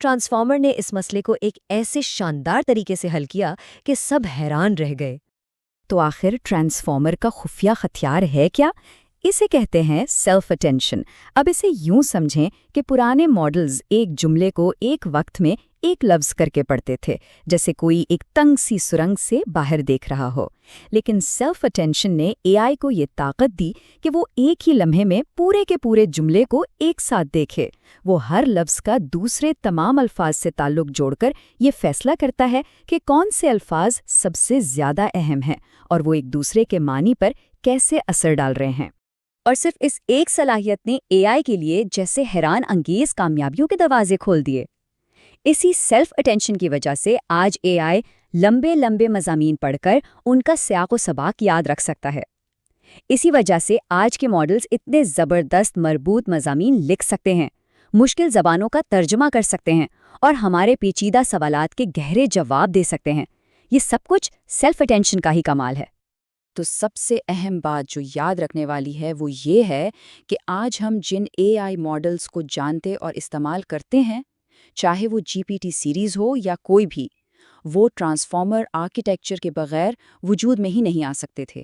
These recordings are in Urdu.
ٹرانسفارمر نے اس مسئلے کو ایک ایسے شاندار طریقے سے حل کیا کہ سب حیران رہ گئے۔ تو آخر ٹرانسفارمر کا خفیہ ہتھیار ہے کیا؟ اسے کہتے ہیں سیلف اٹینشن۔ اب اسے یوں سمجھیں کہ پرانے ماڈلز ایک جملے کو ایک وقت میں ایک لفظ کر کے پڑھتے تھے، جیسے کوئی ایک تنگ سی سرنگ سے باہر دیکھ رہا ہو۔ لیکن سیلف اٹینشن نے اے آئی کو یہ طاقت دی کہ وہ ایک ہی لمحے میں پورے کے پورے جملے کو ایک ساتھ دیکھے۔ وہ ہر لفظ کا دوسرے تمام الفاظ سے تعلق جوڑ کر یہ فیصلہ کرتا ہے کہ کون سے الفاظ سب سے زیادہ اہم ہیں اور وہ ایک دوسرے کے معنی پر کیسے اثر ڈال رہے ہیں۔ اور صرف اس ایک صلاحیت نے اے آئی کے لیے جیسے حیران انگیز کامیابیوں کے دروازے کھول دیے۔ اسی سیلف اٹینشن کی وجہ سے آج اے آئی لمبے لمبے مضامین پڑھ کر ان کا سیاق و سباق یاد رکھ سکتا ہے۔ اسی وجہ سے آج کے ماڈلز اتنے زبردست مربوط مضامین لکھ سکتے ہیں، مشکل زبانوں کا ترجمہ کر سکتے ہیں اور ہمارے پیچیدہ سوالات کے گہرے جواب دے سکتے ہیں۔ یہ سب کچھ سیلف اٹینشن کا ہی کمال ہے۔ تو سب سے اہم بات جو یاد رکھنے والی ہے وہ یہ ہے کہ آج ہم جن اے آئی ماڈلز کو جانتے اور استعمال کرتے ہیں، چاہے وہ جی پی ٹی سیریز ہو یا کوئی بھی، وہ ٹرانسفارمر آرکیٹیکچر کے بغیر وجود میں ہی نہیں آ سکتے تھے۔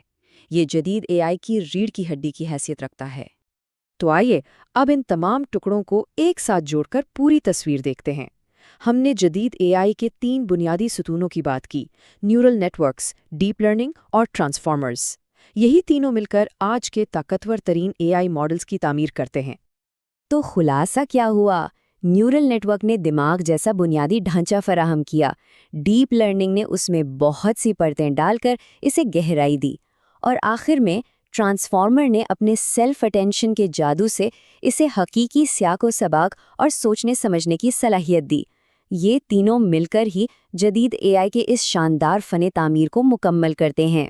یہ جدید اے آئی کی ریڑھ کی ہڈی کی حیثیت رکھتا ہے۔ تو آئیے اب ان تمام ٹکڑوں کو ایک ساتھ جوڑ کر پوری تصویر دیکھتے ہیں۔ ہم نے جدید اے آئی کے 3 بنیادی ستونوں کی بات کی: neural networks, deep learning اور ٹرانسفارمرز۔ یہی تینوں مل کر آج کے طاقتور ترین اے آئی ماڈلز کی تعمیر کرتے ہیں۔ تو خلاصہ کیا ہوا؟ نیورل نیٹ ورک نے دماغ جیسا بنیادی ڈھانچہ فراہم کیا، ڈیپ لرننگ نے اس میں بہت سی پرتیں ڈال کر اسے گہرائی دی، اور آخر میں ٹرانسفارمر نے اپنے سیلف اٹینشن کے جادو سے اسے حقیقی سیاق و سباق اور سوچنے سمجھنے کی صلاحیت دی۔ یہ تینوں مل کر ہی جدید اے آئی کے اس شاندار فن تعمیر کو مکمل کرتے ہیں۔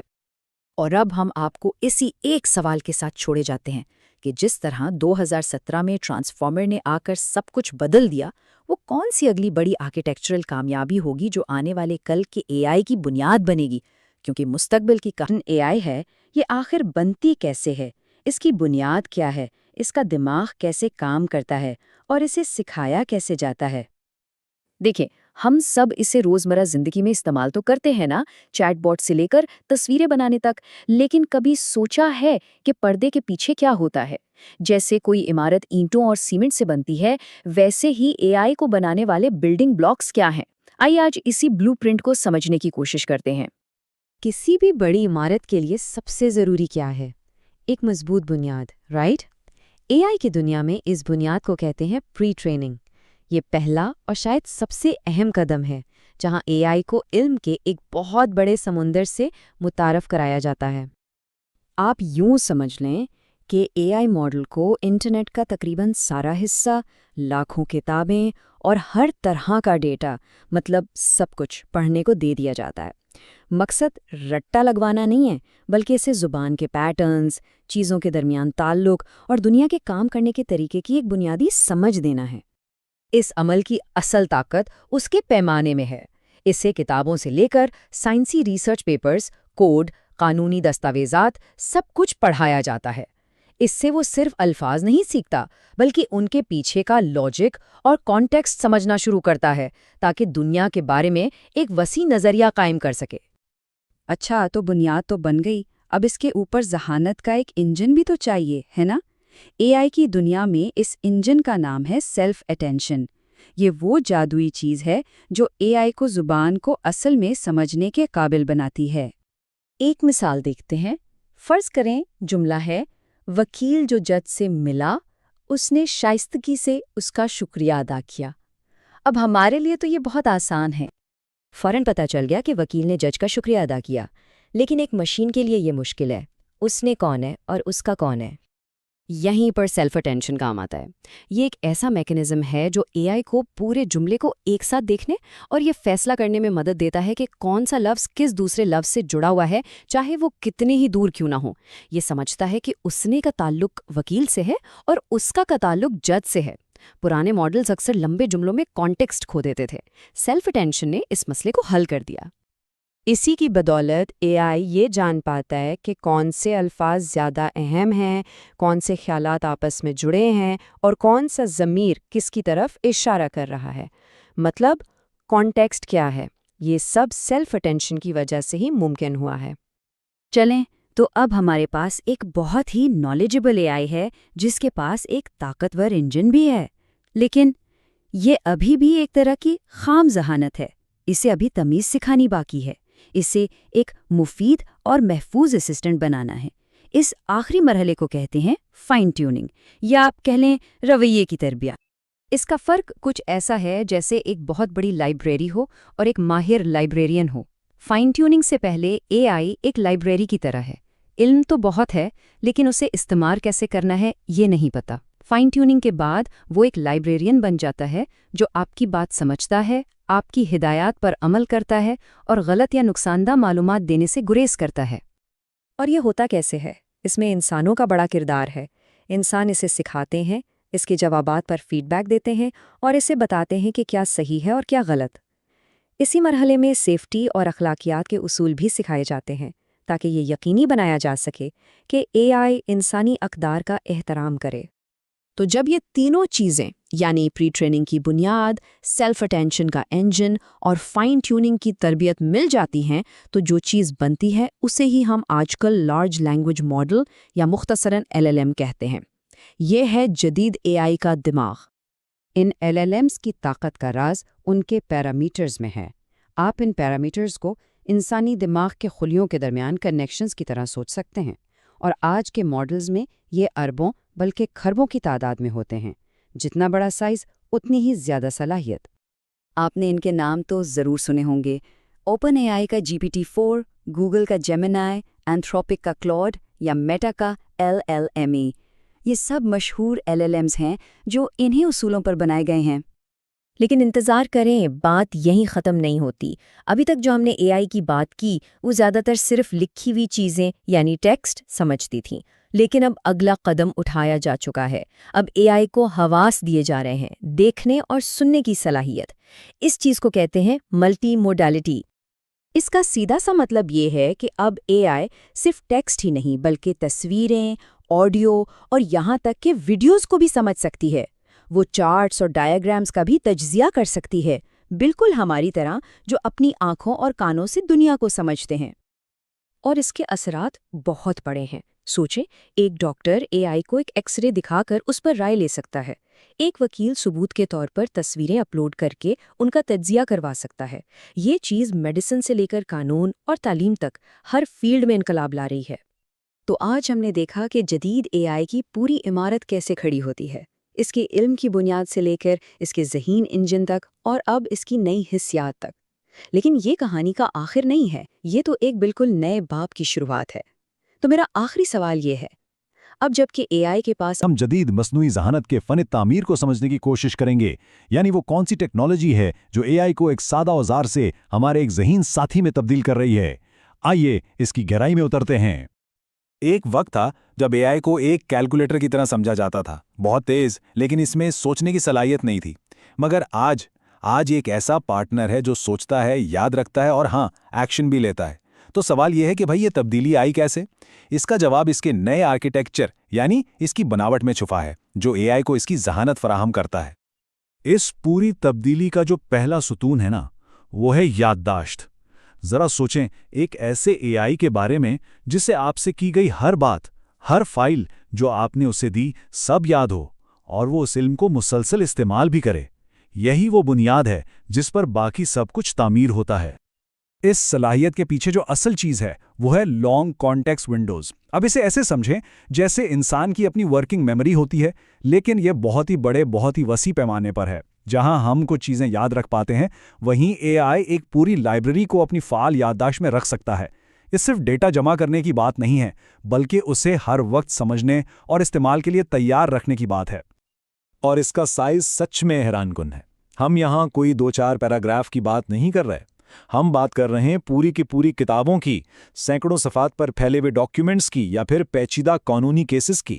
اور اب ہم آپ کو اسی ایک سوال کے ساتھ چھوڑے جاتے ہیں کہ جس طرح 2017 میں ٹرانسفارمر نے آ کر سب کچھ بدل دیا، وہ کون سی اگلی بڑی آرکیٹیکچرل کامیابی ہوگی جو آنے والے کل کے اے آئی کی بنیاد بنے گی؟ کیونکہ مستقبل کی کہانی اے آئی ہے، یہ آخر بنتی کیسے ہے، اس کی بنیاد کیا ہے، اس کا دماغ کیسے کام کرتا ہے اور اسے سکھایا کیسے جاتا ہے؟ دیکھیں، ہم سب اسے روزمرہ زندگی میں استعمال تو کرتے ہیں نا، چیٹ باٹ سے لے کر تصویریں بنانے تک، لیکن کبھی سوچا ہے کہ پردے کے پیچھے کیا ہوتا ہے؟ جیسے کوئی عمارت اینٹوں اور سیمنٹ سے بنتی ہے، ویسے ہی اے آئی کو بنانے والے بلڈنگ بلاکس کیا ہیں؟ آئیے آج اسی بلو پرنٹ کو سمجھنے کی کوشش کرتے ہیں۔ کسی بھی بڑی عمارت کے لیے سب سے ضروری کیا ہے؟ ایک مضبوط بنیاد، رائٹ؟ اے آئی کی دنیا میں اس بنیاد کو کہتے ہیں پری ٹریننگ۔ یہ پہلا اور شاید سب سے اہم قدم ہے، جہاں اے آئی کو علم کے ایک بہت بڑے سمندر سے متعارف کرایا جاتا ہے۔ آپ یوں سمجھ لیں کہ اے آئی ماڈل کو انٹرنیٹ کا تقریباً سارا حصہ، لاکھوں کتابیں اور ہر طرح کا ڈیٹا، مطلب سب کچھ پڑھنے کو دے دیا جاتا ہے۔ مقصد رٹا لگوانا نہیں ہے، بلکہ اسے زبان کے پیٹرنز، چیزوں کے درمیان تعلق اور دنیا کے کام کرنے کے طریقے کی ایک بنیادی سمجھ دینا ہے۔ اس عمل کی اصل طاقت اس کے پیمانے میں ہے۔ اسے کتابوں سے لے کر سائنسی ریسرچ پیپرز، کوڈ، قانونی دستاویزات، سب کچھ پڑھایا جاتا ہے۔ اس سے وہ صرف الفاظ نہیں سیکھتا، بلکہ ان کے پیچھے کا لاجک اور کانٹیکسٹ سمجھنا شروع کرتا ہے، تاکہ دنیا کے بارے میں ایک وسیع نظریہ قائم کر سکے۔ اچھا، تو بنیاد تو بن گئی، اب اس کے اوپر ذہانت کا ایک انجن بھی تو چاہیے، ہے نا؟ اے آئی کی دنیا میں اس انجن کا نام ہے سیلف اٹینشن۔ یہ وہ جادوئی چیز ہے جو اے آئی کو زبان کو اصل میں سمجھنے کے قابل بناتی ہے۔ ایک مثال دیکھتے ہیں۔ فرض کریں جملہ ہے، وکیل جو جج سے ملا، اس نے شائستگی سے اس کا شکریہ ادا کیا۔ اب ہمارے لیے تو یہ بہت آسان ہے، فوراً پتہ چل گیا کہ وکیل نے جج کا شکریہ ادا کیا، لیکن ایک مشین کے لیے یہ مشکل ہے۔ اس نے کون ہے اور اس کا کون ہے؟ یہیں پر سیلف اٹینشن کام آتا ہے۔ یہ ایک ایسا میکانزم ہے جو اے آئی کو پورے جملے کو ایک ساتھ دیکھنے اور یہ فیصلہ کرنے میں مدد دیتا ہے کہ کون سا لفظ کس دوسرے لفظ سے جڑا ہوا ہے، چاہے وہ کتنے ہی دور کیوں نہ ہو۔ یہ سمجھتا ہے کہ اس نے کا تعلق وکیل سے ہے اور اس کا تعلق جج سے ہے۔ پرانے ماڈلز اکثر لمبے جملوں میں کانٹیکسٹ کھو دیتے تھے۔ سیلف اٹینشن نے اس مسئلے کو حل کر دیا۔ اسی کی بدولت AI یہ جان پاتا ہے کہ کون سے الفاظ زیادہ اہم ہیں، کون سے خیالات آپس میں جڑے ہیں اور کون سا ضمیر کس کی طرف اشارہ کر رہا ہے۔ مطلب کانٹیکسٹ کیا ہے، یہ سب سیلف اٹینشن کی وجہ سے ہی ممکن ہوا ہے۔ چلیں تو اب ہمارے پاس ایک بہت ہی نالجبل AI ہے جس کے پاس ایک طاقتور انجن بھی ہے، لیکن یہ ابھی بھی ایک طرح کی خام ذہانت ہے۔ اسے ابھی تمیز سکھانی باقی ہے، اسے ایک مفید اور محفوظ اسسٹنٹ بنانا ہے۔ اس آخری مرحلے کو کہتے ہیں فائن ٹیوننگ، یا آپ کہہ لیں رویے کی تربیت۔ اس کا فرق کچھ ایسا ہے جیسے ایک بہت بڑی لائبریری ہو اور ایک ماہر لائبریرین ہو۔ فائن ٹیوننگ سے پہلے AI ایک لائبریری کی طرح ہے۔ علم تو بہت ہے، لیکن اسے استعمال کیسے کرنا ہے یہ نہیں پتا۔ فائن ٹیوننگ کے بعد وہ ایک لائبریرین بن جاتا ہے جو آپ کی بات سمجھتا ہے، آپ کی ہدایات پر عمل کرتا ہے اور غلط یا نقصان دہ معلومات دینے سے گریز کرتا ہے۔ اور یہ ہوتا کیسے ہے؟ اس میں انسانوں کا بڑا کردار ہے۔ انسان اسے سکھاتے ہیں، اس کے جوابات پر فیڈ بیک دیتے ہیں اور اسے بتاتے ہیں کہ کیا صحیح ہے اور کیا غلط۔ اسی مرحلے میں سیفٹی اور اخلاقیات کے اصول بھی سکھائے جاتے ہیں تاکہ یہ یقینی بنایا جا سکے کہ AI انسانی اقدار کا احترام کرے۔ تو جب یہ تینوں چیزیں یعنی پری ٹریننگ کی بنیاد، سیلف اٹینشن کا انجن اور فائن ٹیوننگ کی تربیت مل جاتی ہیں تو جو چیز بنتی ہے اسے ہی ہم آج کل لارج لینگویج ماڈل یا مختصراً LLM کہتے ہیں۔ یہ ہے جدید AI کا دماغ۔ ان LLMs کی طاقت کا راز ان کے پیرامیٹرز میں ہے۔ آپ ان پیرامیٹرز کو انسانی دماغ کے خلیوں کے درمیان کنیکشنز کی طرح سوچ سکتے ہیں، اور آج کے ماڈلز میں یہ اربوں بلکہ کھربوں کی تعداد میں ہوتے ہیں۔ جتنا بڑا سائز اتنی ہی زیادہ صلاحیت۔ آپ نے ان کے نام تو ضرور سنے ہوں گے، اوپن AI کا GPT-4، گوگل کا جیمینائی، اینتھروپک کا کلاڈ یا میٹا کا LLME۔ یہ سب مشہور LLMs ہیں جو انہی اصولوں پر بنائے گئے ہیں۔ لیکن انتظار کریں، بات یہیں ختم نہیں ہوتی۔ ابھی تک جو ہم نے AI کی بات کی وہ زیادہ تر صرف لکھی ہوئی چیزیں یعنی ٹیکسٹ سمجھتی تھیں، لیکن اب اگلا قدم اٹھایا جا چکا ہے۔ اب AI کو حواس دیے جا رہے ہیں، دیکھنے اور سننے کی صلاحیت۔ اس چیز کو کہتے ہیں ملٹی موڈالٹی۔ اس کا سیدھا سا مطلب یہ ہے کہ اب AI صرف ٹیکسٹ ہی نہیں بلکہ تصویریں، آڈیو اور یہاں تک کہ ویڈیوز کو بھی سمجھ سکتی ہے۔ وہ چارٹس اور ڈائیگرامز کا بھی تجزیہ کر سکتی ہے، بالکل ہماری طرح جو اپنی آنکھوں اور کانوں سے دنیا کو سمجھتے ہیں۔ اور اس کے اثرات بہت بڑے ہیں۔ سوچیں، ایک ڈاکٹر AI کو ایک ایکس رے دکھا کر اس پر رائے لے سکتا ہے۔ ایک وکیل ثبوت کے طور پر تصویریں اپلوڈ کر کے ان کا تجزیہ کروا سکتا ہے۔ یہ چیز میڈیسن سے لے کر قانون اور تعلیم تک ہر فیلڈ میں انقلاب لا رہی ہے۔ تو آج ہم نے دیکھا کہ جدید AI کی پوری عمارت کیسے کھڑی ہوتی ہے، اس کے علم کی بنیاد سے لے کر اس کے ذہین انجن تک، اور اب اس کی نئی حسیات تک۔ لیکن یہ کہانی کا آخر نہیں ہے، یہ تو ایک بالکل نئے باب کی شروعات ہے۔ تو میرا آخری سوال یہ ہے، اب جب کہ AI کے پاس ہم جدید مصنوعی ذہانت کے فن تعمیر کو سمجھنے کی کوشش کریں گے، یعنی وہ کون سی ٹیکنالوجی ہے جو AI کو ایک سادہ اوزار سے ہمارے ایک ذہین ساتھی میں تبدیل کر رہی ہے۔ آئیے اس کی گہرائی میں اترتے ہیں۔ ایک وقت تھا جب AI کو ایک کیلکولیٹر کی طرح سمجھا جاتا تھا، بہت تیز، لیکن اس میں سوچنے کی صلاحیت نہیں تھی۔ مگر آج ایک ایسا پارٹنر ہے جو سوچتا ہے، یاد رکھتا ہے اور ہاں، ایکشن بھی لیتا ہے۔ تو سوال یہ ہے کہ بھائی یہ تبدیلی آئی کیسے؟ اس کا جواب اس کے نئے آرکیٹیکچر یعنی اس کی بناوٹ میں چھپا ہے، جو AI کو اس کی ذہانت فراہم کرتا ہے۔ اس پوری تبدیلی کا جو پہلا ستون ہے نا، وہ ہے یادداشت۔ ذرا سوچیں، ایک ایسے AI کے بارے میں جسے آپ سے کی گئی ہر بات، ہر فائل جو آپ نے اسے دی، سب یاد ہو، اور وہ اس علم کو مسلسل استعمال بھی کرے۔ یہی وہ بنیاد ہے جس پر باقی سب کچھ تعمیر ہوتا ہے۔ اس صلاحیت کے پیچھے جو اصل چیز ہے وہ ہے لانگ کانٹیکسٹ ونڈوز۔ اب اسے ایسے سمجھیں جیسے انسان کی اپنی ورکنگ میموری ہوتی ہے، لیکن یہ بہت ہی بڑے، بہت ہی وسیع پیمانے پر ہے۔ جہاں ہم کچھ چیزیں یاد رکھ پاتے ہیں، وہیں AI ایک پوری لائبریری کو اپنی فعال یادداشت میں رکھ سکتا ہے۔ یہ صرف ڈیٹا جمع کرنے کی بات نہیں ہے، بلکہ اسے ہر وقت سمجھنے اور استعمال کے لیے تیار رکھنے کی بات ہے۔ اور اس کا سائز سچ میں حیران کن ہے۔ ہم یہاں کوئی 2-4 پیراگراف کی بات نہیں کر رہے، ہم بات کر رہے ہیں پوری کی پوری کتابوں کی، سینکڑوں صفحات پر پھیلے ہوئے ڈاکیومنٹس کی، یا پھر پیچیدہ قانونی کیسز کی۔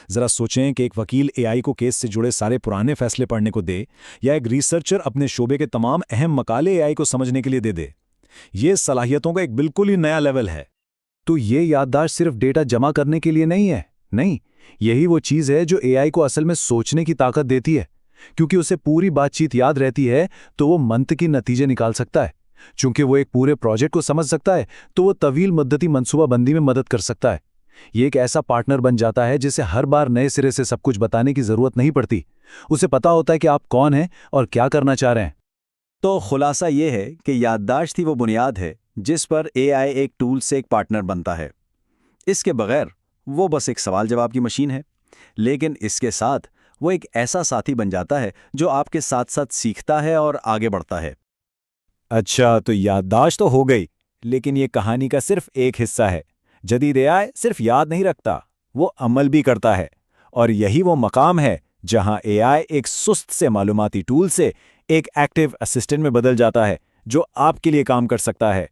ذرا سوچیں کہ ایک وکیل AI کو کیس سے جڑے سارے پرانے فیصلے پڑھنے کو دے، یا ایک ریسرچر اپنے شعبے کے تمام اہم مقالے AI کو سمجھنے کے لیے دے۔ یہ صلاحیتوں کا ایک بالکل ہی نیا لیول ہے۔ تو یہ یادداشت صرف ڈیٹا جمع کرنے کے لیے نہیں ہے، نہیں، یہی وہ چیز ہے جو اے آئی کو اصل میں سوچنے کی طاقت دیتی ہے۔ کیونکہ اسے پوری بات چیت یاد رہتی ہے تو وہ منطقی نتیجے نکال سکتا ہے۔ چونکہ وہ ایک پورے پروجیکٹ کو سمجھ سکتا ہے تو وہ طویل مدتی منصوبہ بندی میں مدد کر سکتا ہے۔ یہ ایک ایسا پارٹنر بن جاتا ہے جسے ہر بار نئے سرے سے سب کچھ بتانے کی ضرورت نہیں پڑتی۔ اسے پتا ہوتا ہے کہ آپ کون ہیں اور کیا کرنا چاہ رہے ہیں۔ تو خلاصہ یہ ہے کہ یادداشت ہی وہ بنیاد ہے جس پر اے آئی ایک ٹول سے ایک پارٹنر بنتا ہے۔ اس کے بغیر وہ بس ایک سوال جواب کی مشین ہے، لیکن اس کے ساتھ وہ ایک ایسا ساتھی بن جاتا ہے جو آپ کے ساتھ ساتھ سیکھتا ہے اور آگے بڑھتا ہے۔ اچھا، تو یادداشت تو ہو گئی، لیکن یہ کہانی کا صرف ایک حصہ ہے۔ جدید اے آئی صرف یاد نہیں رکھتا، وہ عمل بھی کرتا ہے، اور یہی وہ مقام ہے جہاں اے آئی ایک سست سے معلوماتی ٹول سے ایک ایکٹیو اسسٹنٹ میں بدل جاتا ہے جو آپ کے لیے کام کر سکتا ہے۔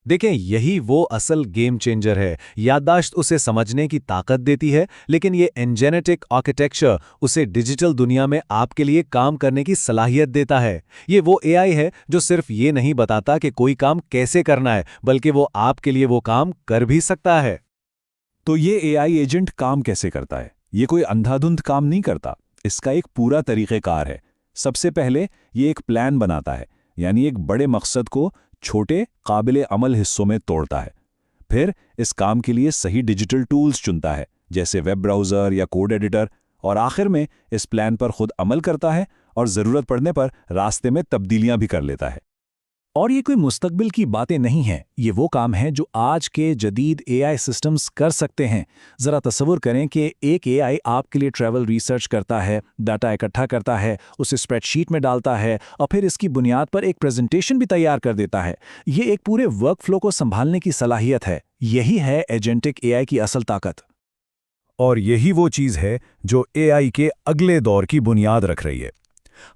دیکھیں، یہی وہ اصل گیم چینجر ہے۔ یادداشت اسے سمجھنے کی طاقت دیتی ہے، لیکن یہ انجینیٹک آرکیٹیکچر اسے ڈیجیٹل دنیا میں آپ کے لیے کام کرنے کی صلاحیت دیتا ہے۔ یہ وہ اے آئی ہے جو صرف یہ نہیں بتاتا کہ کوئی کام کیسے کرنا ہے، بلکہ وہ آپ کے لیے وہ کام کر بھی سکتا ہے۔ تو یہ اے آئی ایجنٹ کام کیسے کرتا ہے؟ یہ کوئی اندھا دھند کام نہیں کرتا، اس کا ایک پورا طریقہ کار ہے۔ سب سے پہلے یہ ایک پلان بناتا ہے، یعنی ایک بڑے مقصد کو چھوٹے قابل عمل حصوں میں توڑتا ہے۔ پھر اس کام کے لیے صحیح ڈیجیٹل ٹولز چنتا ہے، جیسے ویب براؤزر یا کوڈ ایڈیٹر، اور آخر میں اس پلان پر خود عمل کرتا ہے اور ضرورت پڑنے پر راستے میں تبدیلیاں بھی کر لیتا ہے۔ اور یہ کوئی مستقبل کی باتیں نہیں ہیں، یہ وہ کام ہیں جو آج کے جدید اے آئی سسٹمز کر سکتے ہیں۔ ذرا تصور کریں کہ ایک اے آئی آپ کے لیے ٹریول ریسرچ کرتا ہے، ڈاٹا اکٹھا کرتا ہے، اسے اسپریڈ شیٹ میں ڈالتا ہے، اور پھر اس کی بنیاد پر ایک پریزنٹیشن بھی تیار کر دیتا ہے۔ یہ ایک پورے ورک فلو کو سنبھالنے کی صلاحیت ہے۔ یہی ہے ایجنٹک اے آئی کی اصل طاقت۔ اور یہی وہ چیز ہے جو اے آئی کے اگلے دور کی بنیاد رکھ رہی ہے۔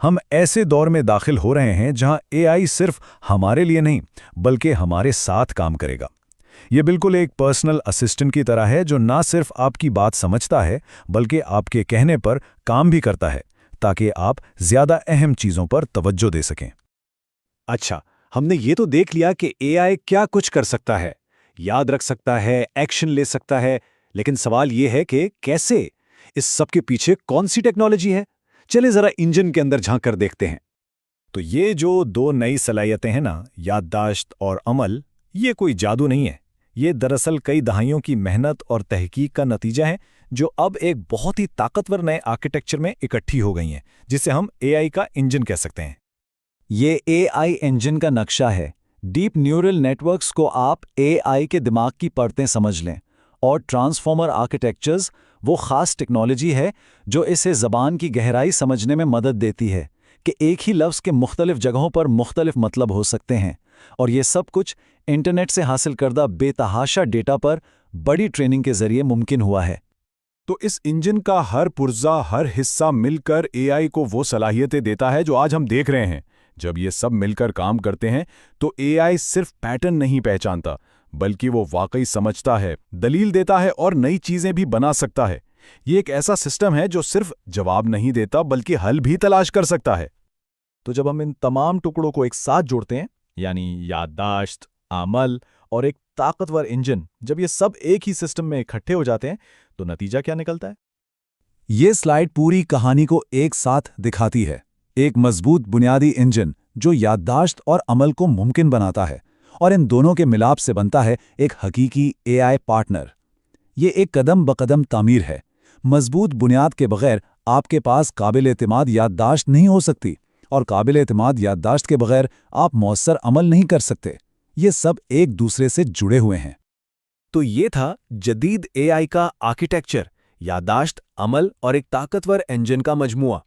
ہم ایسے دور میں داخل ہو رہے ہیں جہاں اے آئی صرف ہمارے لیے نہیں بلکہ ہمارے ساتھ کام کرے گا۔ یہ بالکل ایک پرسنل اسسٹنٹ کی طرح ہے جو نہ صرف آپ کی بات سمجھتا ہے بلکہ آپ کے کہنے پر کام بھی کرتا ہے تاکہ آپ زیادہ اہم چیزوں پر توجہ دے سکیں۔ اچھا، ہم نے یہ تو دیکھ لیا کہ اے آئی کیا کچھ کر سکتا ہے، یاد رکھ سکتا ہے، ایکشن لے سکتا ہے، لیکن سوال یہ ہے کہ کیسے؟ اس سب کے پیچھے کون سی ٹیکنالوجی ہے؟ چلیں ذرا انجن کے اندر جھانک کر دیکھتے ہیں۔ تو یہ جو دو نئی صلاحیتیں ہیں نا، یادداشت اور عمل، یہ کوئی جادو نہیں ہے۔ یہ دراصل کئی دہائیوں کی محنت اور تحقیق کا نتیجہ ہے جو اب ایک بہت ہی طاقتور نئے آرکیٹیکچر میں اکٹھی ہو گئی ہیں، جسے ہم اے آئی کا انجن کہہ سکتے ہیں۔ یہ اے آئی انجن کا نقشہ ہے۔ ڈیپ نیورل نیٹ ورکس کو آپ اے آئی کے دماغ کی پرتیں سمجھ لیں، اور ٹرانسفارمر آرکیٹیکچرز وہ خاص ٹیکنالوجی ہے جو اسے زبان کی گہرائی سمجھنے میں مدد دیتی ہے کہ ایک ہی لفظ کے مختلف جگہوں پر مختلف مطلب ہو سکتے ہیں، اور یہ سب کچھ انٹرنیٹ سے حاصل کردہ بے تحاشا ڈیٹا پر بڑی ٹریننگ کے ذریعے ممکن ہوا ہے۔ تو اس انجن کا ہر پرزہ، ہر حصہ مل کر اے آئی کو وہ صلاحیتیں دیتا ہے جو آج ہم دیکھ رہے ہیں۔ جب یہ سب مل کر کام کرتے ہیں تو اے آئی صرف پیٹرن نہیں پہچانتا بلکہ وہ واقعی سمجھتا ہے، دلیل دیتا ہے اور نئی چیزیں بھی بنا سکتا ہے۔ یہ ایک ایسا سسٹم ہے جو صرف جواب نہیں دیتا بلکہ حل بھی تلاش کر سکتا ہے۔ تو جب ہم ان تمام ٹکڑوں کو ایک ساتھ جوڑتے ہیں، یعنی یادداشت، عمل اور ایک طاقتور انجن، جب یہ سب ایک ہی سسٹم میں اکٹھے ہو جاتے ہیں تو نتیجہ کیا نکلتا ہے؟ یہ سلائیڈ پوری کہانی کو ایک ساتھ دکھاتی ہے۔ ایک مضبوط بنیادی انجن جو یادداشت اور عمل کو ممکن بناتا ہے، اور ان دونوں کے ملاپ سے بنتا ہے ایک حقیقی اے آئی پارٹنر۔ یہ ایک قدم بقدم تعمیر ہے۔ مضبوط بنیاد کے بغیر آپ کے پاس قابل اعتماد یادداشت نہیں ہو سکتی، اور قابل اعتماد یادداشت کے بغیر آپ مؤثر عمل نہیں کر سکتے۔ یہ سب ایک دوسرے سے جڑے ہوئے ہیں۔ تو یہ تھا جدید اے آئی کا آرکیٹیکچر، یادداشت، عمل اور ایک طاقتور انجن کا مجموعہ۔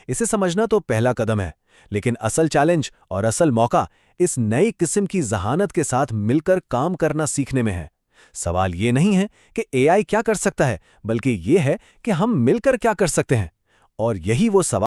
اسے سمجھنا تو پہلا قدم ہے، لیکن اصل چیلنج اور اصل موقع اس نئی قسم کی ذہانت کے ساتھ مل کر کام کرنا سیکھنے میں ہے۔ سوال یہ نہیں ہے کہ اے آئی کیا کر سکتا ہے، بلکہ یہ ہے کہ ہم مل کر کیا کر سکتے ہیں، اور یہی وہ سوال